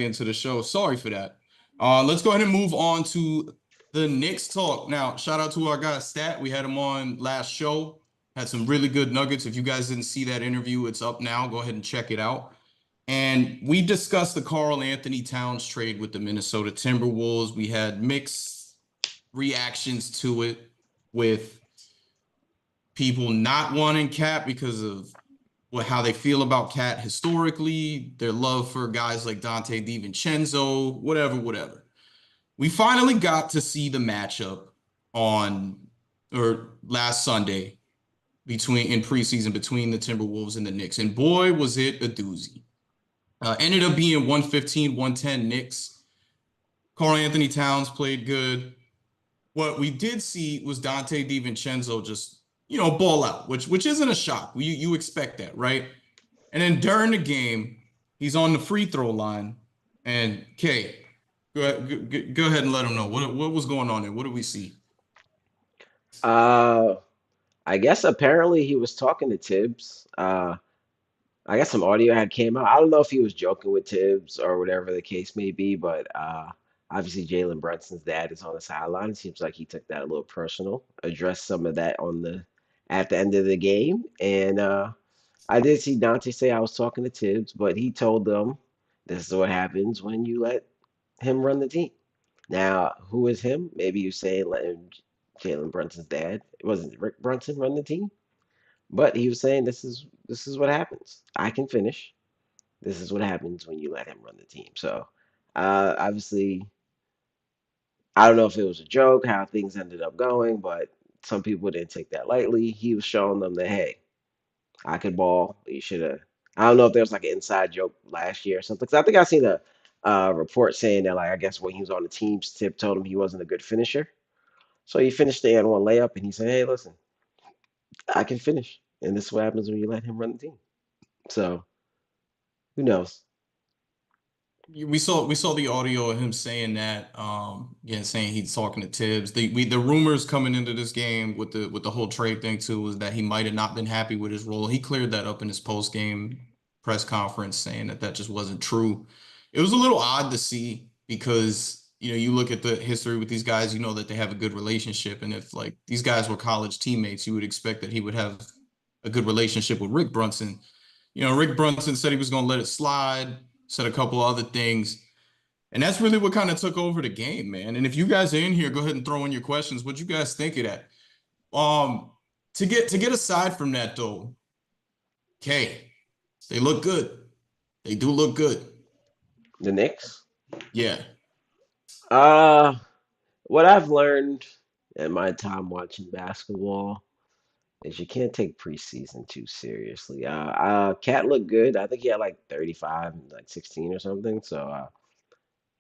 into the show. Sorry for that. Let's go ahead and move on to the Knicks talk. Now, shout out to our guy Stat. We had him on last show. Had some really good nuggets. If you guys didn't see that interview, it's up now. Go ahead and check it out. And we discussed the Karl Anthony Towns trade with the Minnesota Timberwolves. We had mixed reactions to it with people not wanting KAT because of how they feel about KAT historically, their love for guys like Dante DiVincenzo, whatever. We finally got to see the matchup on or last Sunday in preseason between the Timberwolves and the Knicks. And boy, was it a doozy. Ended up being 115-110 Knicks. Karl Anthony Towns played good. What we did see was Dante DiVincenzo just, ball out, which isn't a shock. You expect that, right? And then during the game, he's on the free throw line. And Kay, go ahead and let him know what was going on there. What did we see? Uh, I guess apparently he was talking to Tibbs. I guess some audio had came out. I don't know if he was joking with Tibbs or whatever the case may be, but obviously Jalen Brunson's dad is on the sideline. It seems like he took that a little personal, addressed some of that on the at the end of the game, and I did see Dante say I was talking to Tibbs, but he told them this is what happens when you let him run the team. Now, who is him? Maybe you say let him, Jalen Brunson's dad. It wasn't Rick Brunson run the team, but he was saying this is what happens. I can finish. This is what happens when you let him run the team. So, obviously, I don't know if it was a joke how things ended up going, but some people didn't take that lightly. He was showing them that hey, I could ball. You should have. I don't know if there was like an inside joke last year or something. 'Cause I think I seen a report saying that like I guess when he was on the team's tip told him he wasn't a good finisher. So he finished the and one layup and he said, "Hey, listen, I can finish." And this is what happens when you let him run the team. So who knows? We saw the audio of him saying that, again, saying he's talking to Tibbs. The rumors coming into this game with the whole trade thing too was that he might have not been happy with his role. He cleared that up in his post game press conference, saying that that just wasn't true. It was a little odd to see because you look at the history with these guys, you know that they have a good relationship, and if like these guys were college teammates, you would expect that he would have a good relationship with Rick Brunson. Rick Brunson said he was going to let it slide, said a couple other things. And that's really what kind of took over the game, man. And if you guys are in here, go ahead and throw in your questions. What you guys think of that? Um, to get aside from that though, okay, they look good. They do look good. The Knicks. Yeah. Uh, what I've learned in my time watching basketball is you can't take preseason too seriously. Cat looked good. I think he had like 35, like 16 or something. So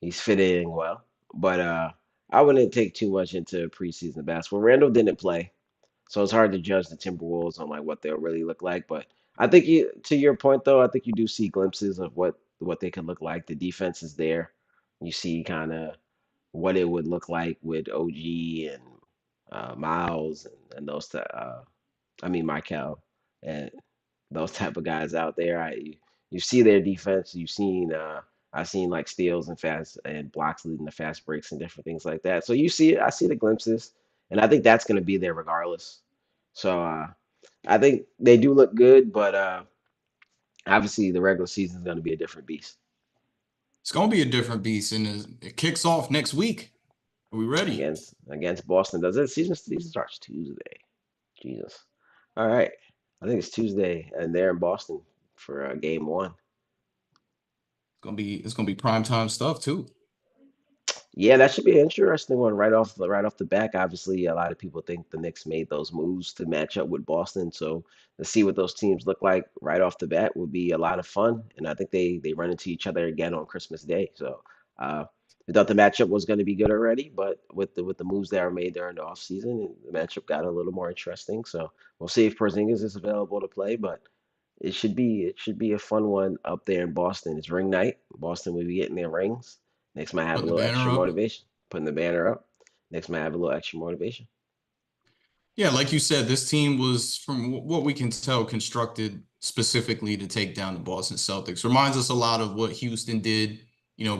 he's fitting well. But I wouldn't take too much into preseason basketball. Randall didn't play, so it's hard to judge the Timberwolves on like what they'll really look like. But I think to your point though, I think you do see glimpses of what they could look like. The defense is there. You see kind of what it would look like with OG and Miles and those. I mean, Michael and those type of guys out there. You see their defense. You've seen I've seen like steals and fast and blocks leading to fast breaks and different things like that. So you see it. I see the glimpses, and I think that's going to be there regardless. So I think they do look good, but obviously the regular season is going to be a different beast It's gonna be a different beast, and it kicks off next week. Are we ready? against Boston. Does it? Season starts Tuesday. Jesus. All right. I think it's Tuesday, and they're in Boston for game one. It's gonna be prime time stuff too. Yeah, that should be an interesting one right off the back. Obviously, a lot of people think the Knicks made those moves to match up with Boston, so to see what those teams look like right off the bat would be a lot of fun. And I think they run into each other again on Christmas Day. So uh, we thought the matchup was going to be good already, but with the moves that were made during the offseason, the matchup got a little more interesting. So we'll see if Porzingis is available to play, but it should be a fun one up there in Boston. It's ring night. Boston will be getting their rings. Knicks might have a Putting the little banner extra up. motivation. Putting the banner up. Knicks might have a little extra motivation. Yeah, like you said, this team was, from what we can tell, constructed specifically to take down the Boston Celtics. Reminds us a lot of what Houston did,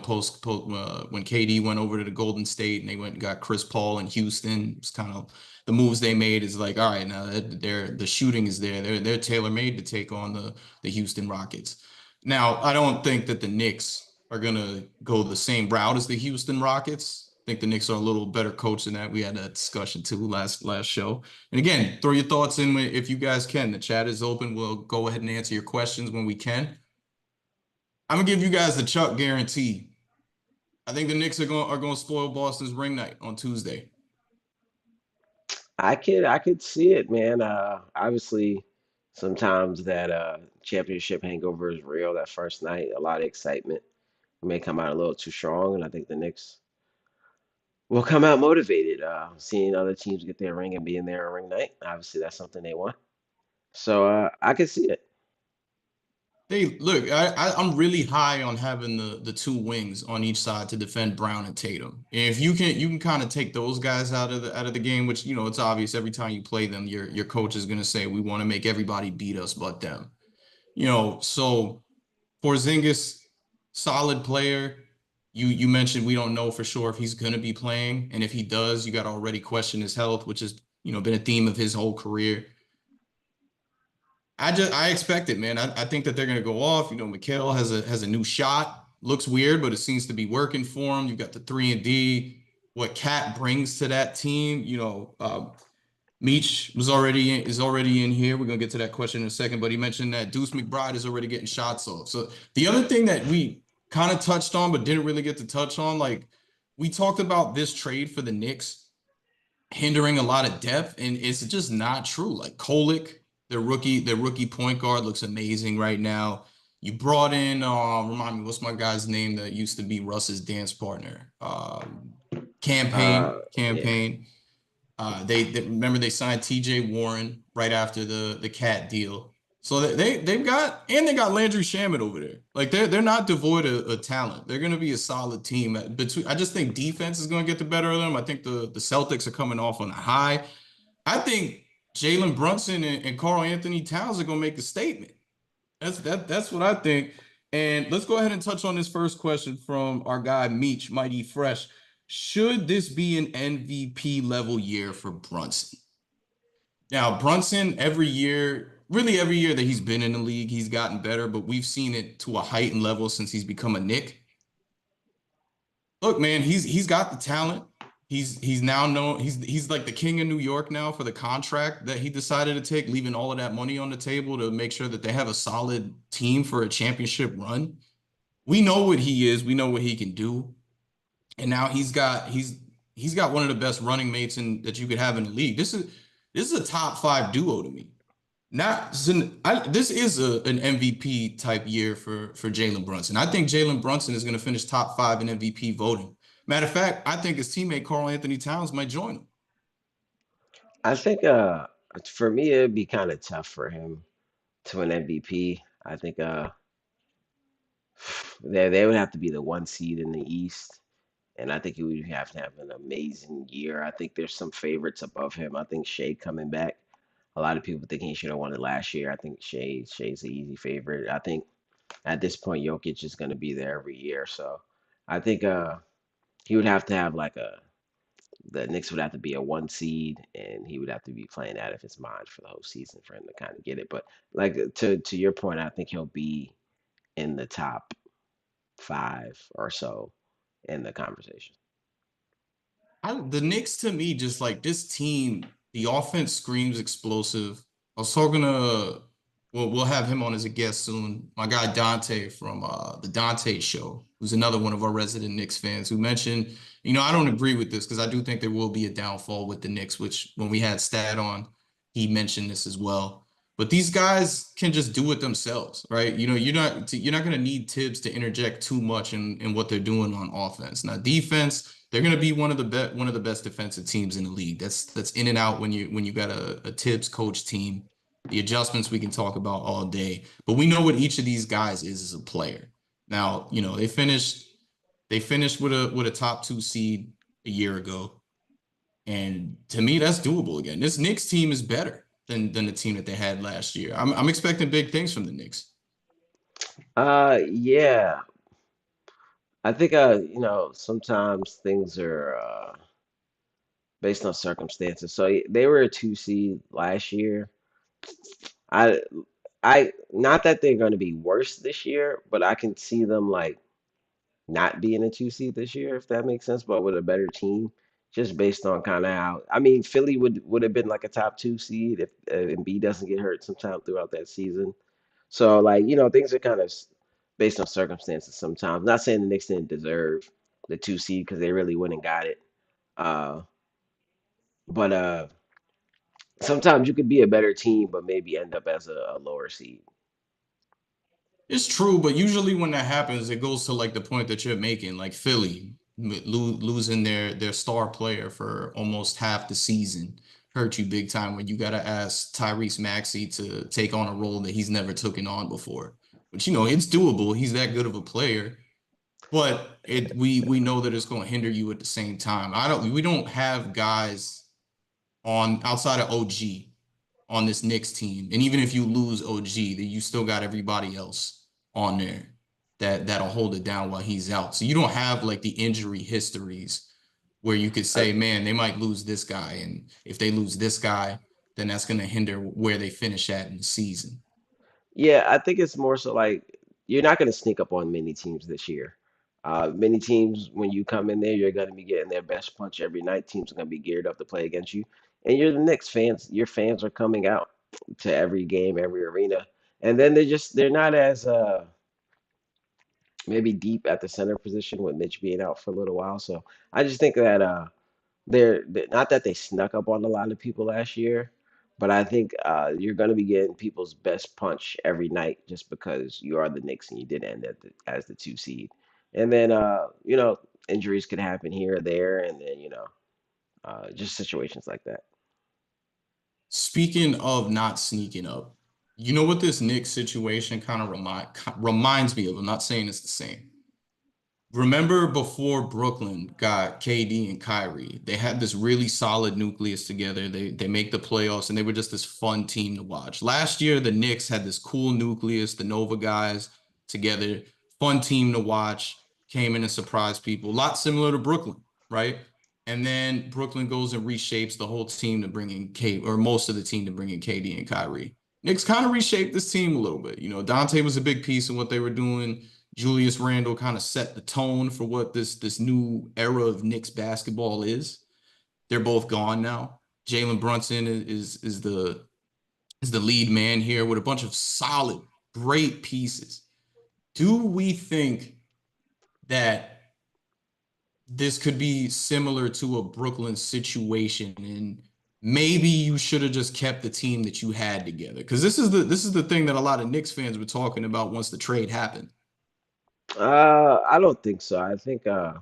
post when KD went over to the Golden State and they went and got Chris Paul in Houston. It's kind of the moves they made is like, all right, now that the shooting is there. They're tailor-made to take on the Houston Rockets. Now, I don't think that the Knicks are gonna go the same route as the Houston Rockets. I think the Knicks are a little better coached than that. We had that discussion too last show. And again, throw your thoughts in if you guys can. The chat is open. We'll go ahead and answer your questions when we can. I'm gonna give you guys the Chuck guarantee. I think the Knicks are going to spoil Boston's ring night on Tuesday. I could see it, man. Obviously, sometimes that championship hangover is real. That first night, a lot of excitement. We may come out a little too strong, and I think the Knicks will come out motivated. Seeing other teams get their ring and being there on ring night, obviously that's something they want. So I could see it. Hey, look, I'm really high on having the two wings on each side to defend Brown and Tatum. And if you can kind of take those guys out of the game, which it's obvious every time you play them, your coach is gonna say we want to make everybody beat us but them. So Porzingis, solid player. You mentioned we don't know for sure if he's gonna be playing, and if he does, you got to already question his health, which has been a theme of his whole career. I expect it, man. I think that they're gonna go off. Mikhail has a new shot. Looks weird, but it seems to be working for him. You've got the 3-and-D. What Cat brings to that team, Meach is already in here. We're gonna get to that question in a second, but he mentioned that Deuce McBride is already getting shots off. So the other thing that we kind of touched on, but didn't really get to touch on, like we talked about this trade for the Knicks hindering a lot of depth, and it's just not true. Like Kolek, their rookie point guard looks amazing right now. You brought in, remind me, what's my guy's name that used to be Russ's dance partner? Uh, yeah. Campaign. They remember they signed T.J. Warren right after the Cat deal. So they got Landry Shamet over there. Like they're not devoid of talent. They're going to be a solid team. I just think defense is going to get the better of them. I think the Celtics are coming off on a high. I think Jalen Brunson and Karl Anthony Towns are going to make a statement. That's what I think. And let's go ahead and touch on this first question from our guy Meech, Mighty Fresh. Should this be an MVP level year for Brunson? Now, Brunson, really every year that he's been in the league, he's gotten better, but we've seen it to a heightened level since he's become a Knick. Look, man, he's got the talent. He's now known. He's like the king of New York now for the contract that he decided to take, leaving all of that money on the table to make sure that they have a solid team for a championship run. We know what he is. We know what he can do. And now he's got one of the best running mates that you could have in the league. This is a top five duo to me. This is an MVP type year for Jalen Brunson. I think Jalen Brunson is going to finish top five in MVP voting. Matter of fact, I think his teammate Karl Anthony Towns might join him. I think for me it'd be kind of tough for him to win MVP. I think they would have to be the one seed in the East. And I think he would have to have an amazing year. I think there's some favorites above him. I think Shea coming back. A lot of people think he should have won it last year. I think Shea's the easy favorite. I think at this point Jokic is going to be there every year. So I think he would have to have like the Knicks would have to be a one seed, and he would have to be playing out of his mind for the whole season for him to kind of get it. But like to your point, I think he'll be in the top five or so in the conversation. The Knicks to me, just like this team, the offense screams explosive. I was talking to, well, we'll have him on as a guest soon. My guy Dante from the Dante Show, who's another one of our resident Knicks fans, who mentioned, I don't agree with this because I do think there will be a downfall with the Knicks, which when we had Stat on, he mentioned this as well. But these guys can just do it themselves, right? You're not going to need Tibbs to interject too much in what they're doing on offense. Now, defense, they're going to be one of the best defensive teams in the league. That's in and out when you got a Tibbs coach team. The adjustments we can talk about all day, but we know what each of these guys is as a player. Now, they finished with a top two seed a year ago, and to me, that's doable again. This Knicks team is better than the team that they had last year. I'm expecting big things from the Knicks. Yeah. I think sometimes things are based on circumstances. So they were a 2 seed last year. I I not that they're going to be worse this year, but I can see them like not being a 2 seed this year, if that makes sense, but with a better team, just based on kind of how. I mean, Philly would have been like a top 2 seed if Embiid doesn't get hurt sometime throughout that season. So like things are kind of based on circumstances sometimes. Not saying the Knicks didn't deserve the 2 seed because they really went and got it. Uh, but sometimes you could be a better team, but maybe end up as a lower seed. It's true, but usually when that happens, it goes to like the point that you're making, like Philly losing their star player for almost half the season hurt you big time when you got to ask Tyrese Maxey to take on a role that he's never taken on before. But it's doable. He's that good of a player, but we know that it's going to hinder you at the same time. We don't have guys on outside of OG on this Knicks team. And even if you lose OG, then you still got everybody else on there that'll hold it down while he's out. So you don't have like the injury histories where you could Uh, say, man, they might lose this guy. And if they lose this guy, then that's going to hinder where they finish at in the season. Yeah, I think it's more so like you're not going to sneak up on many teams this year. Many teams, when you come in there, you're going to be getting their best punch every night. Teams are going to be geared up to play against you, and you're the Knicks fans. Your fans are coming out to every game, every arena, and then they're not as maybe deep at the center position with Mitch being out for a little while. So I just think that they're not that they snuck up on a lot of people last year, but I think you're going to be getting people's best punch every night just because you are the Knicks and you did end as the 2 seed. And then injuries could happen here or there, and then just situations like that. Speaking of not sneaking up, you know what this Knicks situation kind of reminds me of? I'm not saying it's the same. Remember before Brooklyn got KD and Kyrie, they had this really solid nucleus together. They make the playoffs and they were just this fun team to watch. Last year, the Knicks had this cool nucleus, the Nova guys together, fun team to watch, came in and surprised people. A lot similar to Brooklyn, right? And then Brooklyn goes and reshapes the whole team to bring in K or most of the team to bring in KD and Kyrie. Knicks kind of reshaped this team a little bit. Dante was a big piece of what they were doing. Julius Randle kind of set the tone for what this new era of Knicks basketball is. They're both gone now. Jalen Brunson is the lead man here with a bunch of solid, great pieces. Do we think that this could be similar to a Brooklyn situation and maybe you should have just kept the team that you had together? Because this is the thing that a lot of Knicks fans were talking about once the trade happened. I don't think so. I think the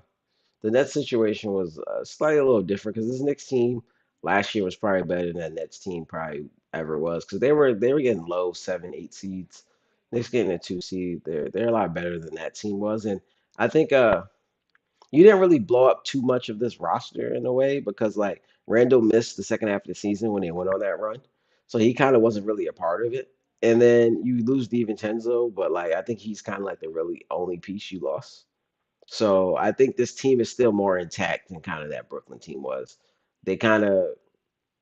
Nets situation was slightly a little different because this Knicks team last year was probably better than that Nets team probably ever was because they were getting low 7, 8 seeds. Knicks getting a 2 seed. They're a lot better than that team was, and I think you didn't really blow up too much of this roster in a way because like Randall missed the second half of the season when they went on that run, so he kind of wasn't really a part of it. And then you lose DiVincenzo, but like I think he's kind of like the really only piece you lost. So I think this team is still more intact than kind of that Brooklyn team was. They kind of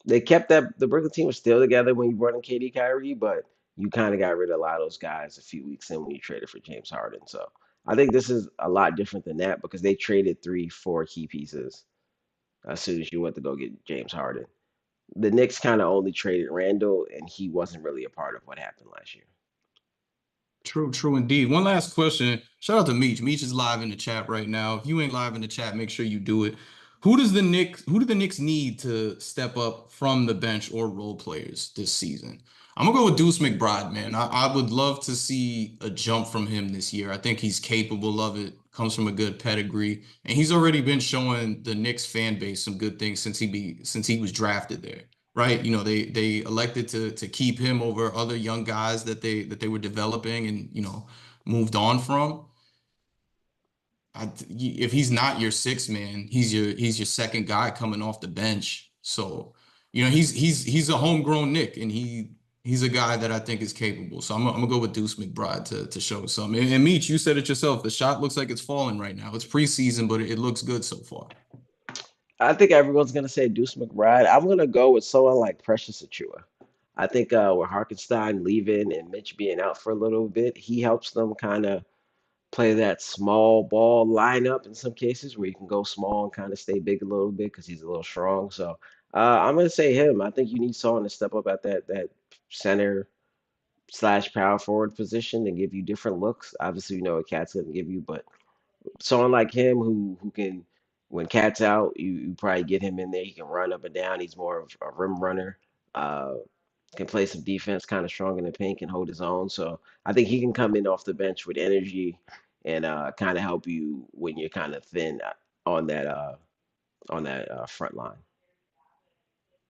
they kept that the Brooklyn team was still together when you brought in KD Kyrie, but you kind of got rid of a lot of those guys a few weeks in when you traded for James Harden. So I think this is a lot different than that because they traded 3, 4 key pieces as soon as you went to go get James Harden. The Knicks kind of only traded Randall, and he wasn't really a part of what happened last year. True, true indeed. One last question. Shout out to Meech. Meech is live in the chat right now. If you ain't live in the chat, make sure you do it. Who do the Knicks need to step up from the bench or role players this season? I'm gonna go with Deuce McBride, man. I would love to see a jump from him this year. I think he's capable of it, comes from a good pedigree, and he's already been showing the Knicks fan base some good things since he was drafted there. Right? They elected to keep him over other young guys that they were developing and moved on from. If he's not your sixth man, he's your second guy coming off the bench. So he's a homegrown Nick, and He's a guy that I think is capable. So I'm gonna go with Deuce McBride to show some. And Meech, you said it yourself. The shot looks like it's falling right now. It's preseason, but it looks good so far. I think everyone's gonna say Deuce McBride. I'm gonna go with someone like Precious Achua. I think with Harkenstein leaving and Mitch being out for a little bit, he helps them kind of play that small ball lineup in some cases where you can go small and kind of stay big a little bit because he's a little strong. So I'm gonna say him. I think you need someone to step up at that center slash power forward position and give you different looks. Obviously, you know what Cat's gonna give you, but someone like him who can, when Cat's out, you probably get him in there. He can run up and down. He's more of a rim runner. Uh, can play some defense, kind of strong in the paint, can hold his own. So I think he can come in off the bench with energy and kind of help you when you're kind of thin on that front line.